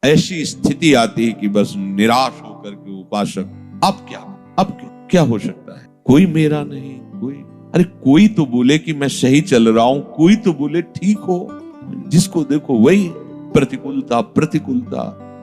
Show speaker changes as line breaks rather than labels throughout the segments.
ऐसी स्थिति आती है कि बस निराश होकर के उपासक अब क्या हो सकता है, कोई मेरा नहीं, कोई, अरे कोई तो बोले कि मैं सही चल रहा हूं, कोई तो बोले ठीक हो, जिसको देखो वही प्रतिकूलता।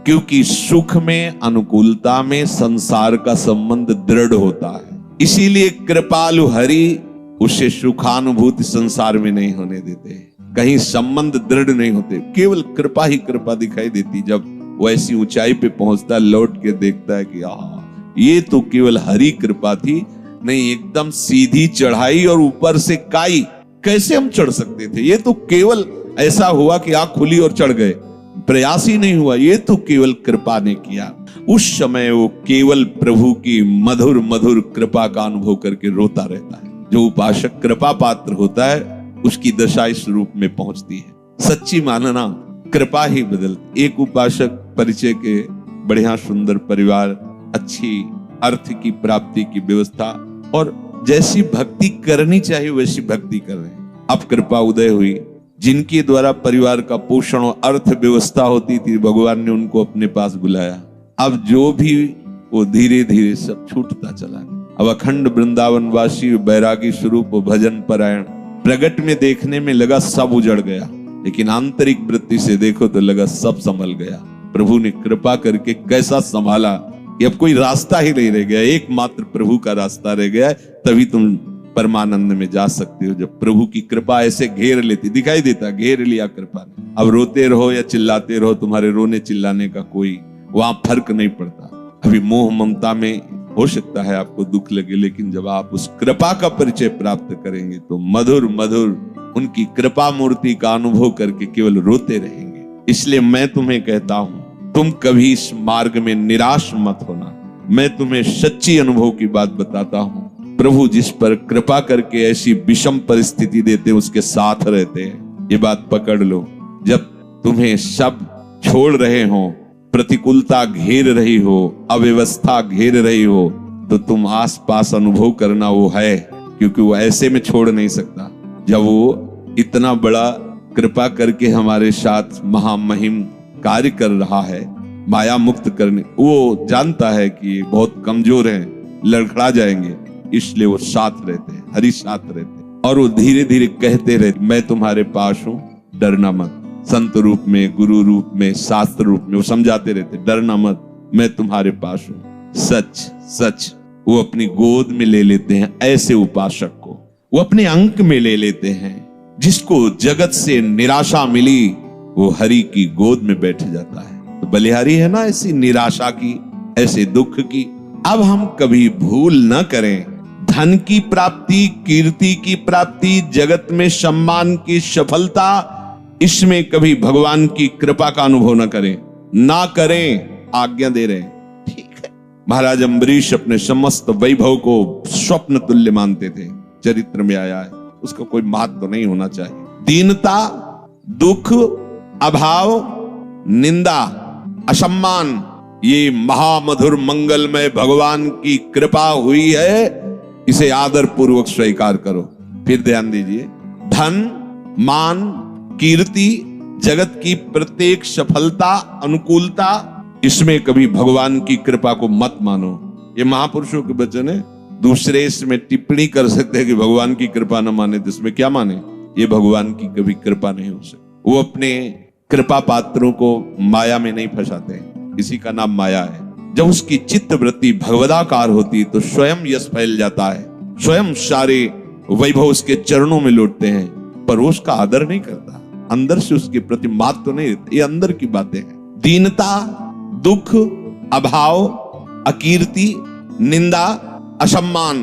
क्योंकि सुख में, अनुकूलता में संसार का संबंध दृढ़ होता है, इसीलिए कृपालु हरि उसे सुखानुभूति संसार में नहीं होने देते, कहीं संबंध दृढ़ नहीं होते, केवल कृपा ही कृपा दिखाई देती। जब वो ऐसी ऊंचाई पे पहुंचता है, लौट के देखता है कि ये तो केवल हरि कृपा थी, नहीं एकदम सीधी चढ़ाई और ऊपर से काई, कैसे हम चढ़ सकते थे, ये तो केवल ऐसा हुआ कि आंख खुली और चढ़ गए, प्रयास ही नहीं हुआ, ये तो केवल कृपा ने किया। उस समय वो केवल प्रभु की मधुर मधुर कृपा का अनुभव करके रोता रहता है। जो उपासक कृपा पात्र होता है उसकी दशा इस रूप में पहुंचती है। सच्ची मानना कृपा ही बदलती। एक उपासक परिचय के बढ़िया सुंदर परिवार, अच्छी अर्थ की प्राप्ति की व्यवस्था और जैसी भक्ति करनी चाहिए वैसी भक्ति कर रहे हैं। अब कृपा उदय हुई, जिनके द्वारा परिवार का पोषण और अर्थ व्यवस्था होती थी, भगवान ने उनको अपने पास बुलाया। अब जो भी वो धीरे धीरे सब छूटता चला गया। अब अखंड वृंदावन वासी बैरागी स्वरूप भजन परायण प्रगट में देखने में लगा सब उजड़ गया, लेकिन आंतरिक वृत्ति से देखो तो लगा सब संभल गया। प्रभु ने कृपा करके कैसा संभाला कि अब कोई रास्ता ही नहीं रह गया, एकमात्र प्रभु का रास्ता रह गया। तभी तुम परमानंद में जा सकते हो, जब प्रभु की कृपा ऐसे घेर लेती, दिखाई देता घेर लिया कृपा ने। अब रोते रहो या चिल्लाते रहो, तुम्हारे रोने चिल्लाने का कोई वहां फर्क नहीं पड़ता। अभी मोह ममता में हो सकता है आपको दुख लगे, लेकिन जब आप उस कृपा का परिचय प्राप्त करेंगे तो मधुर मधुर उनकी कृपा मूर्ति का अनुभव करके केवल रोते रहेंगे। इसलिए मैं तुम्हें कहता हूं, तुम कभी इस मार्ग में निराश मत होना। मैं तुम्हें सच्ची अनुभव की बात बताता हूं। प्रभु जिस पर कृपा करके ऐसी विषम परिस्थिति देते उसके साथ रहते हैं, ये बात पकड़ लो। जब तुम्हें सब छोड़ रहे हो, प्रतिकूलता घेर रही हो, अव्यवस्था घेर रही हो, तो तुम आसपास अनुभव करना वो है, क्योंकि वो ऐसे में छोड़ नहीं सकता। जब वो इतना बड़ा कृपा करके हमारे साथ महामहिम कार्य कर रहा है, माया मुक्त करने, वो जानता है कि बहुत कमजोर हैं, लड़खड़ा जाएंगे, इसलिए वो साथ रहते हैं, हरि साथ रहते हैं। और वो धीरे धीरे कहते रहते, मैं तुम्हारे पास हूं, डरना मत। संत रूप में, गुरु रूप में, शास्त्र रूप में वो समझाते रहते, डरना मत, मैं तुम्हारे पास हूं। सच सच वो अपनी गोद में ले लेते हैं। ऐसे उपासक को वो अपने अंक में ले लेते हैं। जिसको जगत से निराशा मिली वो हरि की गोद में बैठ जाता है। तो बलिहारी है ना ऐसी निराशा की, ऐसे दुख की। अब हम कभी भूल न करें, धन की प्राप्ति, कीर्ति की प्राप्ति, जगत में सम्मान की सफलता, इसमें कभी भगवान की कृपा का अनुभव न करें, ना करें, आज्ञा दे रहे हैं। ठीक है, महाराज अम्बरीश अपने समस्त वैभव को स्वप्न तुल्य मानते थे, चरित्र में आया है, उसका कोई महत्व नहीं होना चाहिए। दीनता, दुख, अभाव, निंदा, असम्मान, ये महामधुर मंगलमय भगवान की कृपा हुई है, इसे आदर पूर्वक स्वीकार करो। फिर ध्यान दीजिए, धन, मान, कीर्ति, जगत की प्रत्येक सफलता, अनुकूलता, इसमें कभी भगवान की कृपा को मत मानो। ये महापुरुषों के वचन है। दूसरे इसमें टिप्पणी कर सकते हैं कि भगवान की कृपा न माने, तो इसमें क्या माने? ये भगवान की कभी कृपा नहीं हो सकती। वो अपने कृपा पात्रों को माया में नहीं फंसाते, इसी का नाम माया है। जब उसकी चित्त वृत्ति भगवदाकार होती तो स्वयं यश फैल जाता है, स्वयं सारे वैभव उसके चरणों में लौटते हैं, पर वो उसका आदर नहीं करता, अंदर से उसके प्रति महत्व तो नहीं रहता। ये अंदर की बातें हैं। दीनता, दुख, अभाव, अकीर्ति, निंदा, असम्मान,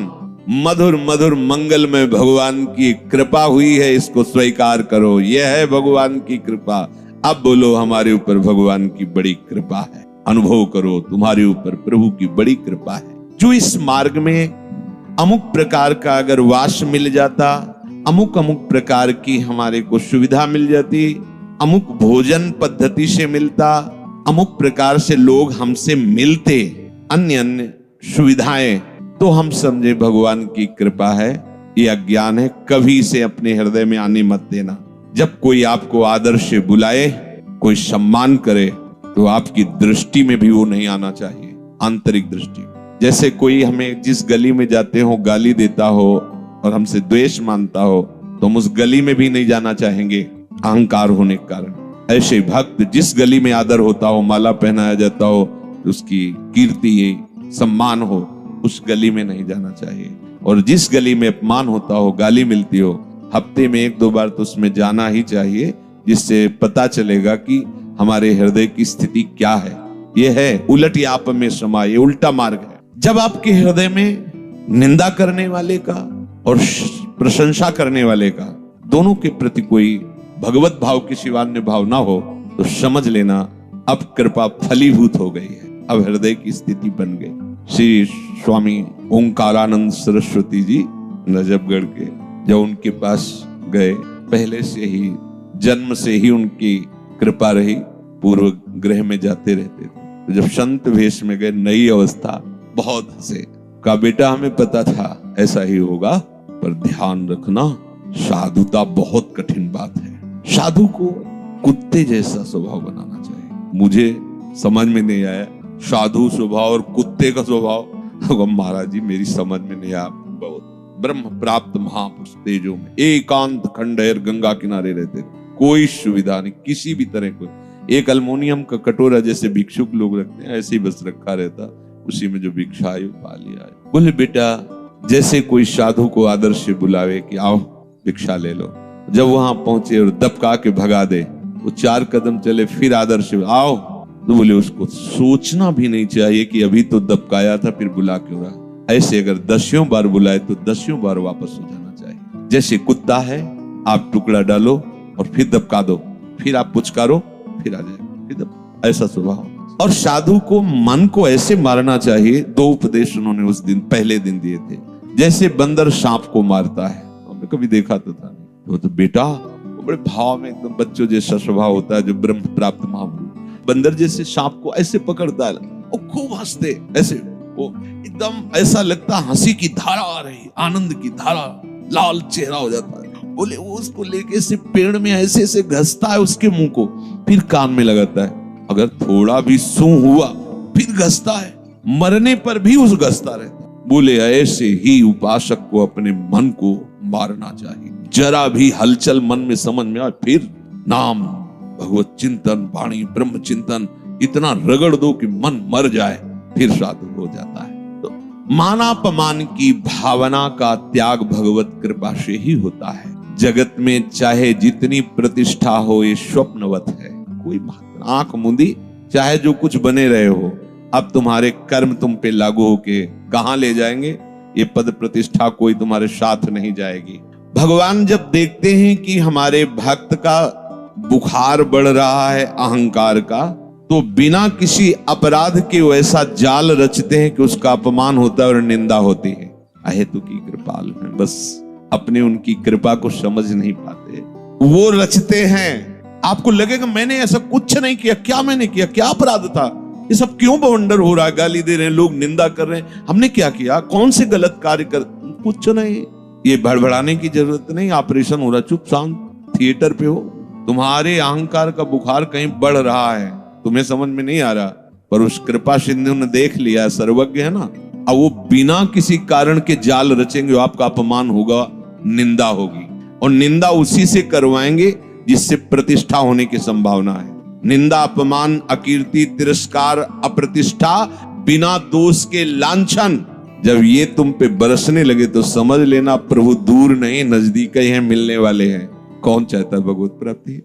मधुर मधुर मंगलमय भगवान की कृपा हुई है, इसको स्वीकार करो। यह है भगवान की कृपा। अब बोलो, हमारे ऊपर भगवान की बड़ी कृपा है। अनुभव करो, तुम्हारे ऊपर प्रभु की बड़ी कृपा है। जो इस मार्ग में अमुक प्रकार का अगर वास मिल जाता, अमुक अमुक प्रकार की हमारे को सुविधा मिल जाती, अमुक भोजन पद्धति से मिलता, अमुक प्रकार से लोग हमसे मिलते, अन्य अन्य सुविधाएं, तो हम समझे भगवान की कृपा है। ये अज्ञान है, कभी से अपने हृदय में आने मत देना। जब कोई आपको आदर से बुलाए, कोई सम्मान करे, तो आपकी दृष्टि में भी वो नहीं आना चाहिए, आंतरिक दृष्टि। जैसे कोई हमें जिस गली में जाते हो गाली देता हो और हमसे द्वेष मानता हो, तो हम उस गली में भी नहीं जाना चाहेंगे, अहंकार होने के कारण। ऐसे भक्त जिस गली में आदर होता हो, माला पहनाया जाता हो, उसकी कीर्ति सम्मान हो, उस गली में नहीं जाना चाहिए। और जिस गली में अपमान होता हो, गाली मिलती हो, हफ्ते में 1-2 बार तो उसमें जाना ही चाहिए, जिससे पता चलेगा कि हमारे हृदय की स्थिति क्या है। यह है उलट याप में समा, ये उल्टा मार्ग है। जब आपके हृदय में निंदा करने वाले का और प्रशंसा करने वाले का दोनों के प्रति कोई भगवत भाव की शिवान्य भाव ना हो, तो समझ लेना अब कृपा फलीभूत हो गई है, अब हृदय की स्थिति बन गई। श्री स्वामी ओंकारानंद सरस्वती जी नजफगढ़ के, जब उनके पास गए, पहले से ही जन्म से ही उनकी कृपा रही, पूर्व ग्रह में जाते रहते थे। तो जब संत वेश में गए, नई अवस्था, बहुत हंसे। कहा बेटा हमें पता था ऐसा ही होगा, पर ध्यान रखना साधुता बहुत कठिन बात है। साधु को कुत्ते जैसा स्वभाव बनाना चाहिए। मुझे समझ में नहीं आया साधु स्वभाव और कुत्ते का स्वभाव। महाराज जी मेरी समझ में नहीं आया। बहुत ब्रह्म प्राप्त महापुरुष तेजो में एकांत खंडहर गंगा किनारे रहते थे, कोई सुविधा नहीं किसी भी तरह को। एक अल्मोनियम का कटोरा जैसे भिक्षुक लोग रखते हैं, ऐसे ही बस रखा रहता, उसी में जो भिक्षा आई पा लिया। बोले बेटा जैसे कोई साधु को आदर से बुलावे कि आओ भिक्षा ले लो, जब वहां पहुंचे और दबका के भगा दे, वो 4 कदम चले फिर आदर से आओ, तो बोले उसको सोचना भी नहीं चाहिए कि अभी तो दबकाया था फिर बुला क्यों रहा। ऐसे अगर 10 बार बुलाए तो 10 बार वापस हो जाना चाहिए। जैसे कुत्ता है, आप टुकड़ा डालो और फिर दबका दो, फिर आप पुचकारो, फिर आ जाए, ऐसा स्वभाव। और साधु को मन को ऐसे मारना चाहिए। 2 उपदेश उन्होंने उस दिन पहले दिन दिए थे। जैसे बंदर सांप को मारता है, हमने कभी देखा तो था नहीं, तो बेटा वो बड़े भाव में एकदम बच्चों जैसा स्वभाव होता है, जो ब्रह्म प्राप्त महापुरुष बंदर जैसे सांप को ऐसे पकड़ता है, वो खूब हंसते, ऐसे वो एकदम ऐसा लगता हंसी की धारा आ रही, आनंद की धारा, लाल चेहरा हो जाता है। बोले वो उसको लेके से पेड़ में ऐसे ऐसे घसता है उसके मुंह को, फिर कान में लगाता है, अगर थोड़ा भी सू हुआ फिर घसता है, मरने पर भी उस घसता रहता। बोले ऐसे ही उपासक को अपने मन को मारना चाहिए। जरा भी हलचल मन में समझ में आए, फिर नाम भगवत चिंतन, वाणी ब्रह्म चिंतन इतना रगड़ दो कि मन मर जाए, फिर साधु हो जाता है। तो मानापमान की भावना का त्याग भगवत कृपा से ही होता है। जगत में चाहे जितनी प्रतिष्ठा हो, ये स्वप्नवत है। कोई आंख मूंदी, चाहे जो कुछ बने रहे हो, अब तुम्हारे कर्म तुम पे लागू होके कहां ले जाएंगे? ये पद प्रतिष्ठा कोई तुम्हारे साथ नहीं जाएगी। भगवान जब देखते हैं कि हमारे भक्त का बुखार बढ़ रहा है अहंकार का, तो बिना किसी अपराध के वैसा जाल रचते हैं कि उसका अपमान होता है और निंदा होती है। अहेतु की कृपाल है, बस अपने उनकी कृपा को समझ नहीं पाते, वो रचते हैं। आपको लगेगा मैंने ऐसा कुछ नहीं किया, क्या मैंने किया, क्या अपराध था, ये सब क्यों बवंडर हो रहा है, गाली दे रहे हैं लोग, निंदा कर रहे हैं, हमने क्या किया, कौन से गलत कार्य कर, कुछ नहीं। ये भड़बड़ाने की जरूरत नहीं, ऑपरेशन हो रहा, चुप शांत थिएटर पे हो। तुम्हारे अहंकार का बुखार कहीं बढ़ रहा है, तुम्हें समझ में नहीं आ रहा, पर उस कृपा सिंधु ने देख लिया, सर्वज्ञ है ना। अब वो बिना किसी कारण के जाल रचेंगे, आपका अपमान होगा, निंदा होगी, और निंदा उसी से करवाएंगे जिससे प्रतिष्ठा होने की संभावना है। निंदा, अपमान, अकीर्ति, तिरस्कार, अप्रतिष्ठा, बिना दोष के लांछन, जब ये तुम पे बरसने लगे तो समझ लेना प्रभु दूर नहीं नजदीक ही हैं, मिलने वाले हैं। कौन चाहता है भगवत प्राप्ति?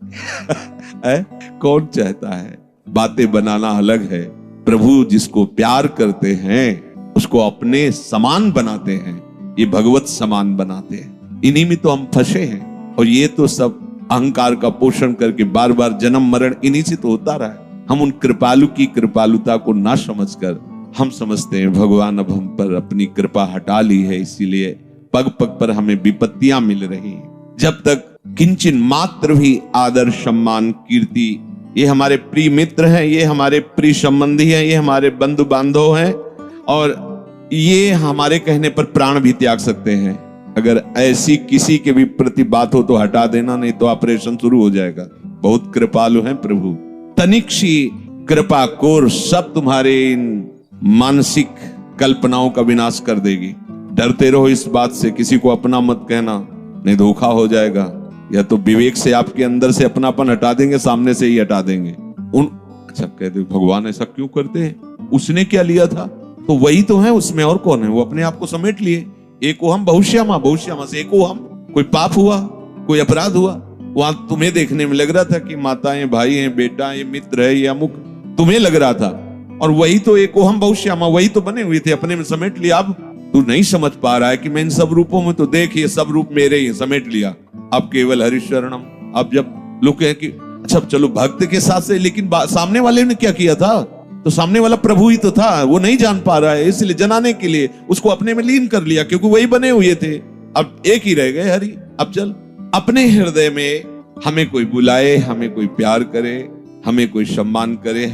कौन चाहता है? बातें बनाना अलग है, प्रभु जिसको प्यार करते हैं उसको अपने समान बनाते हैं, ये भगवत समान बनाते हैं। इन्हीं में तो हम फंसे हैं, और ये तो सब अहंकार का पोषण करके बार बार जन्म मरण इन्हीं से तो होता रहा है। हम उन कृपालु की कृपालुता को ना समझकर हम समझते हैं भगवान अब हम पर अपनी कृपा हटा ली है, इसीलिए पग पग पर हमें विपत्तियां मिल रही हैं। जब तक किंचन मात्र भी आदर, सम्मान, कीर्ति, ये हमारे प्रिय मित्र हैं, ये हमारे प्रिय संबंधी हैं, ये हमारे बंधु बांधव हैं, और ये हमारे कहने पर प्राण भी त्याग सकते हैं। अगर ऐसी किसी के भी प्रति बात हो तो हटा देना, नहीं तो ऑपरेशन शुरू हो जाएगा। बहुत कृपालु हैं प्रभु। तनिक सी कृपा कोर सब तुम्हारे इन मानसिक कल्पनाओं का विनाश कर देगी। डरते रहो इस बात से, किसी को अपना मत कहना, नहीं धोखा हो जाएगा। या तो विवेक से आपके अंदर से अपनापन हटा देंगे, सामने से ही हटा देंगे। अच्छा कहते भगवान ऐसा क्यों करते हैं, उसने क्या लिया था, तो वही तो है उसमें, और कौन है। वो अपने आप को समेट लिए। एको हम बहुश्यामा, बहुश्यामा से एको हम। कोई पाप हुआ, कोई अपराध हुआ, वहां तुम्हें देखने में लग रहा था कि माताएं, भाई हैं, बेटा है, मित्र है, या अमुक तुम्हें लग रहा था, और वही तो एको हम बहुश्यामा, वही तो बने हुए थे, अपने में समेट लिया। अब तू नहीं समझ पा रहा है कि मैं इन सब रूपों में, तो देख ये सब रूप मेरे ही समेट लिया। अब केवल हरिशरणम। अब जब लोग कहें कि अच्छा चलो भक्त के साथ से, लेकिन सामने वाले ने क्या किया था, तो सामने वाला प्रभु ही तो था, वो नहीं जान पा रहा है, इसलिए जनाने के लिए उसको अपने में लीन कर लिया, क्योंकि वही बने हुए थे। अब एक ही रह गए हरि। अब चल अपने हृदय में हमें कोई बुलाए, हमें कोई प्यार करे, हमें कोई सम्मान करे,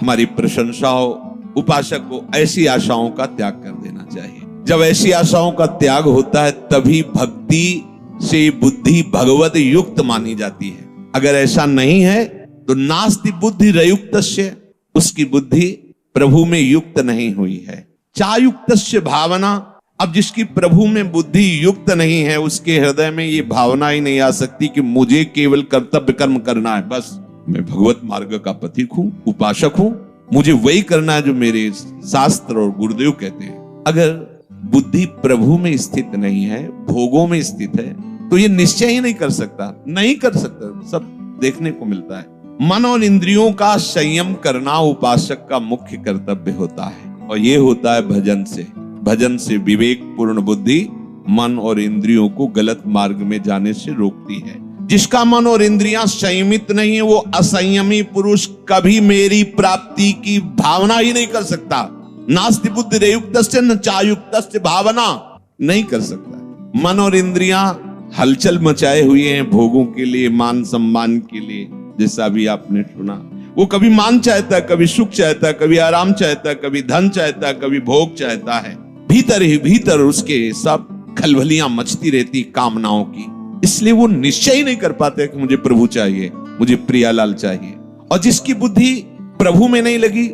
हमारी प्रशंसा हो, उपासक को ऐसी आशाओं का त्याग कर देना चाहिए। जब ऐसी आशाओं का त्याग होता है तभी भक्ति से बुद्धि भगवत युक्त मानी जाती है। अगर ऐसा नहीं है तो नास्ति बुद्धि रयुक्तस्य, उसकी बुद्धि प्रभु में युक्त नहीं हुई है। चायुक्तस्य भावना, अब जिसकी प्रभु में बुद्धि युक्त नहीं है उसके हृदय में ये भावना ही नहीं आ सकती कि मुझे केवल कर्तव्य कर्म करना है, बस मैं भगवत मार्ग का पथिक हूं, उपासक हूं, मुझे वही करना है जो मेरे शास्त्र और गुरुदेव कहते हैं। अगर बुद्धि प्रभु में स्थित नहीं है, भोगों में स्थित है, तो ये निश्चय ही नहीं कर सकता, नहीं कर सकता। सब देखने को मिलता है। मन और इंद्रियों का संयम करना उपासक का मुख्य कर्तव्य होता है, और ये होता है भजन से। भजन से विवेक पूर्ण बुद्धि मन और इंद्रियों को गलत मार्ग में जाने से रोकती है। जिसका मन और इंद्रियां संयमित नहीं है वो असंयमी पुरुष कभी मेरी प्राप्ति की भावना ही नहीं कर सकता। नास्ति बुद्धि रयुक्तस्य न चायुक्तस्य भावना, नहीं कर सकता। मन और इंद्रियां हलचल मचाए हुए हैं भोगों के लिए, मान सम्मान के लिए, जैसा भी आपने सुना। वो कभी मान चाहता है, कभी सुख चाहता है, कभी आराम चाहता है, कभी धन चाहता है, कभी भोग चाहता है। भीतर ही भीतर उसके सब खलबलियां मचती रहती कामनाओं की। इसलिए वो निश्चय ही नहीं कर पाते कि मुझे प्रभु चाहिए, मुझे प्रियालाल चाहिए। और जिसकी बुद्धि प्रभु में नहीं लगी,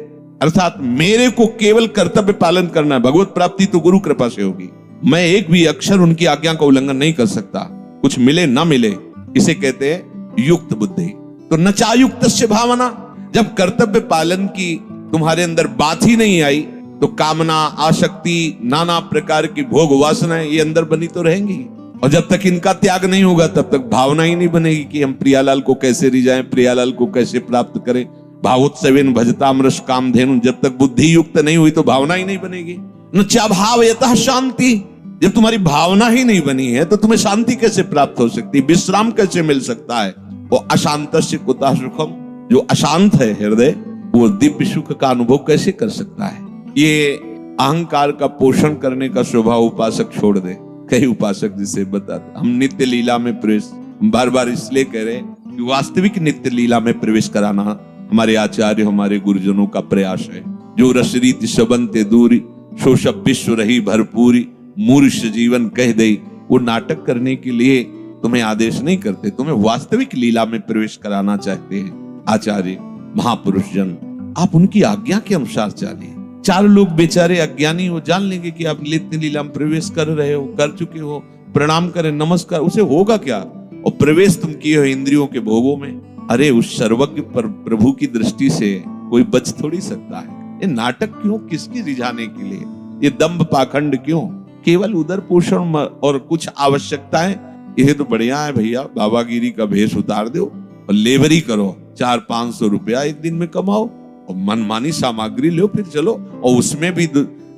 अर्थात मेरे को केवल कर्तव्य पालन करना है, भगवत प्राप्ति तो गुरु कृपा से होगी, मैं एक भी अक्षर उनकी आज्ञा का उल्लंघन नहीं कर सकता, कुछ मिले ना मिले, इसे कहते हैं युक्त बुद्धि। तो नचायुक्तस्य भावना, जब कर्तव्य पालन की तुम्हारे अंदर बात ही नहीं आई तो कामना, आसक्ति, नाना प्रकार की भोग वासनाएं ये अंदर बनी तो रहेंगी। और जब तक इनका त्याग नहीं होगा तब तक भावना ही नहीं बनेगी कि हम प्रियालाल को कैसे रिझाएं, प्रियालाल को कैसे प्राप्त करें। भावोत्सवेन भजतामृष कामधेनु, जब तक बुद्धि युक्त नहीं हुई तो भावना ही नहीं बनेगी। न चा भाव यतः शांति, जब तुम्हारी भावना ही नहीं बनी है तो तुम्हें शांति कैसे प्राप्त हो सकती, विश्राम कैसे मिल सकता है। वो अशांतस्य कुतः सुखम, जो अशांत है हृदय वो दिव्य सुख का अनुभव कैसे कर सकता है। ये अहंकार का पोषण करने का स्वभाव उपासक छोड़ दे। कई उपासक जिसे बताते, हम नित्य लीला में प्रवेश, बार बार इसलिए कह रहे हैं कि वास्तविक नित्य लीला में प्रवेश कराना हमारे आचार्य, हमारे गुरुजनों का प्रयास है। जो रसरीति सबंते दूरी, सो सब विश्व रही भरपूरी, मूर्ख जीवन कह दे, वो नाटक करने के लिए तुम्हें आदेश नहीं करते, तुम्हें वास्तविक लीला में प्रवेश कराना चाहते हैं आचार्य महापुरुष जन। आप उनकी आज्ञा के अनुसार चलिए। चार लोग बेचारे अज्ञानी हो, जान लेंगे कि आप नित्य लीला में प्रवेश कर रहे हो, कर चुके हो, प्रणाम करें, नमस्कार, उसे होगा क्या। और प्रवेश तुम किए हो इंद्रियों के भोगों में। अरे उस सर्वज्ञ पर प्रभु की दृष्टि से कोई बच थोड़ी सकता है। ये नाटक क्यों, किसकी रिझाने के लिए, ये दंभ पाखंड क्यों, केवल उदर पोषण और कुछ आवश्यकताएं, ये तो बढ़िया है भैया, बाबागिरी का भेष उतार दो और लेबरी करो, 400-500 रुपया एक दिन में कमाओ और मनमानी सामग्री लो, फिर चलो, और उसमें भी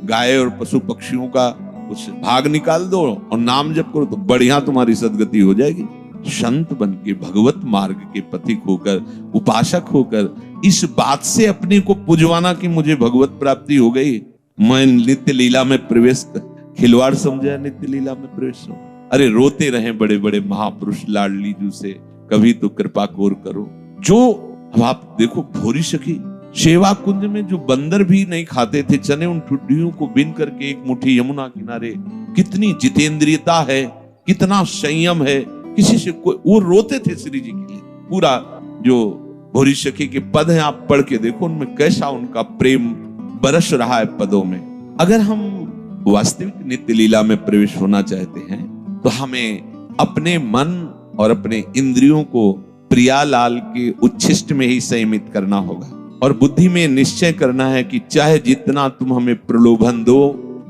गाय और पशु पक्षियों का कुछ भाग निकाल दो और नाम जप करो, तो बढ़िया तुम्हारी सदगति हो जाएगी। संत बन के भगवत मार्ग के पथिक होकर, उपासक होकर, इस बात से अपने को पुजवाना कि मुझे भगवत प्राप्ति हो गई, मैं नित्य लीला में प्रवेश, खिलवाड़ समझा नित्य लीला में प्रवेश हो। अरे रोते रहे बड़े बड़े महापुरुष लाडली जू से, कभी तो कृपा कोर करो। जो अब आप देखो भोरी सखी सेवा कुंज में जो बंदर भी नहीं खाते थे चने, उन ठुड्डियों को बिन करके एक मुट्ठी यमुना किनारे, कितनी जितेंद्रियता है, कितना संयम है, किसी से कोई, वो रोते थे श्री जी के लिए। पूरा जो भोरी सखी के पद हैं, आप पढ़ के देखो उनमें कैसा उनका प्रेम बरस रहा है पदों में। अगर हम वास्तविक नित्य लीला में प्रवेश होना चाहते हैं तो हमें अपने मन और अपने इंद्रियों को प्रियालाल के उच्छिष्ट में ही संयमित करना होगा और बुद्धि में निश्चय करना है कि चाहे जितना तुम हमें प्रलोभन दो,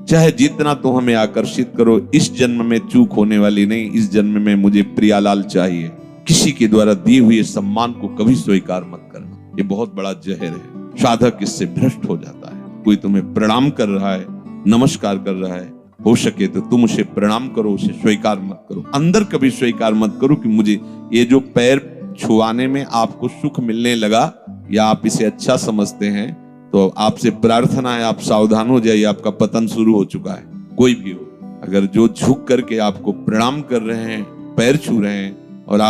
चाहे जितना तुम हमें आकर्षित करो, इस जन्म में चूक होने वाली नहीं। इस जन्म में मुझे प्रियालाल चाहिए। किसी के द्वारा दिए हुए सम्मान को कभी स्वीकार मत करना, ये बहुत बड़ा जहर है। साधक इससे भ्रष्ट हो जाता है। कोई तुम्हें प्रणाम कर रहा है, नमस्कार कर रहा है, हो सके तो तुम उसे प्रणाम करो, उसे स्वीकार मत करो। अंदर कभी स्वीकार मत करो कि मुझे ये जो पैर छुआने में आपको सुख मिलने लगा या आप इसे अच्छा समझते हैं, तो आपसे प्रार्थना है आप सावधान हो जाइए, आपका पतन शुरू हो चुका है। कोई भी हो, अगर जो झुक करके आपको प्रणाम कर रहे हैं, पैर छू रहे हैं और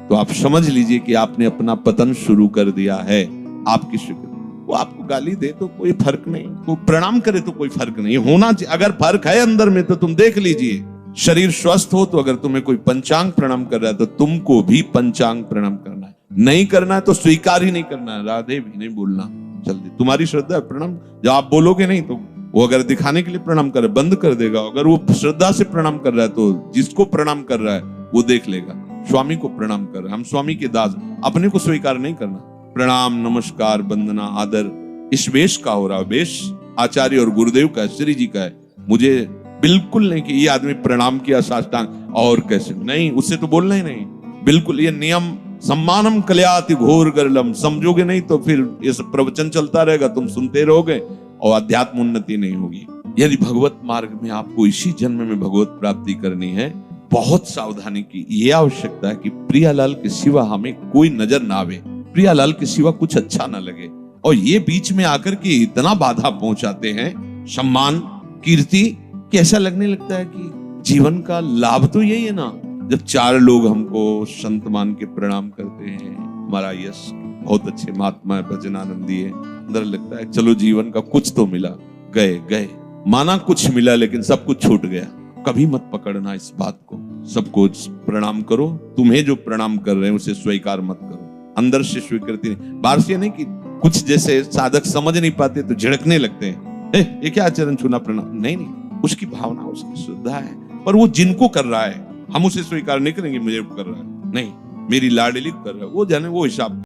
तो आप समझ लीजिए कि आपने अपना पतन शुरू कर दिया है। आपकी शुक्र, वो आपको गाली दे तो कोई फर्क नहीं, वो प्रणाम करे तो कोई फर्क नहीं होना चाहिए। अगर फर्क है अंदर में तो तुम देख लीजिए। शरीर स्वस्थ हो तो अगर तुम्हें कोई पंचांग प्रणाम कर रहा है तो तुमको भी पंचांग प्रणाम करना है। नहीं करना है तो स्वीकार ही नहीं करना है, राधे भी नहीं बोलना। जल्दी तुम्हारी श्रद्धा है प्रणाम, जब आप बोलोगे नहीं तो वो अगर दिखाने के लिए प्रणाम करे बंद कर देगा। अगर वो श्रद्धा से प्रणाम कर रहा है तो जिसको प्रणाम कर रहा है वो देख लेगा। स्वामी को प्रणाम कर रहे हैं, हम स्वामी के दास, अपने को स्वीकार नहीं करना। प्रणाम, नमस्कार, वंदना, आदर इस वेश का हो रहा है। वेश आचार्य और गुरुदेव का, श्री जी का है। मुझे बिल्कुल नहीं कि ये आदमी प्रणाम किया साष्टांग और कैसे नहीं, उससे तो बोलना ही नहीं। बिल्कुल ये नियम सम्मानम कल्याति घोर गरलम, समझोगे नहीं तो फिर ये सब प्रवचन चलता रहेगा, तुम सुनते रहोगे और अध्यात्म उन्नति नहीं होगी। यदि भगवत मार्ग में आपको इसी जन्म में भगवत प्राप्ति करनी है, बहुत सावधानी की ये आवश्यकता है कि प्रियालाल के सिवा हमें कोई नजर ना आवे, प्रियालाल के सिवा कुछ अच्छा ना लगे। और ये बीच में आकर के इतना बाधा पहुंचाते हैं, सम्मान, कीर्ति, कि ऐसा लगने लगता है कि जीवन का लाभ तो यही है ना, जब चार लोग हमको संत मान के प्रणाम करते हैं, हमारा यश बहुत अच्छे महात्मा है, भजनानंदी है, अंदर लगता है चलो जीवन का कुछ तो मिला। गए माना कुछ मिला लेकिन सब कुछ छूट गया। कभी मत पकड़ना इस बात को। सबको प्रणाम करो, तुम्हें जो प्रणाम कर रहे हैं उसे स्वीकार मत करो। अंदर से स्वीकृति नहीं, बाहर से नहीं। कि कुछ जैसे साधक समझ नहीं पाते तो झिड़कने लगते हैं, ये क्या चरण छूना प्रणाम, नहीं, उसकी भावना, उसकी श्रद्धा है। पर वो जिनको कर रहा है हम उसे स्वीकार नहीं करेंगे, मुझे कर रहा है नहीं, मेरी लाडली कर रहा है, वो जाने वो हिसाब।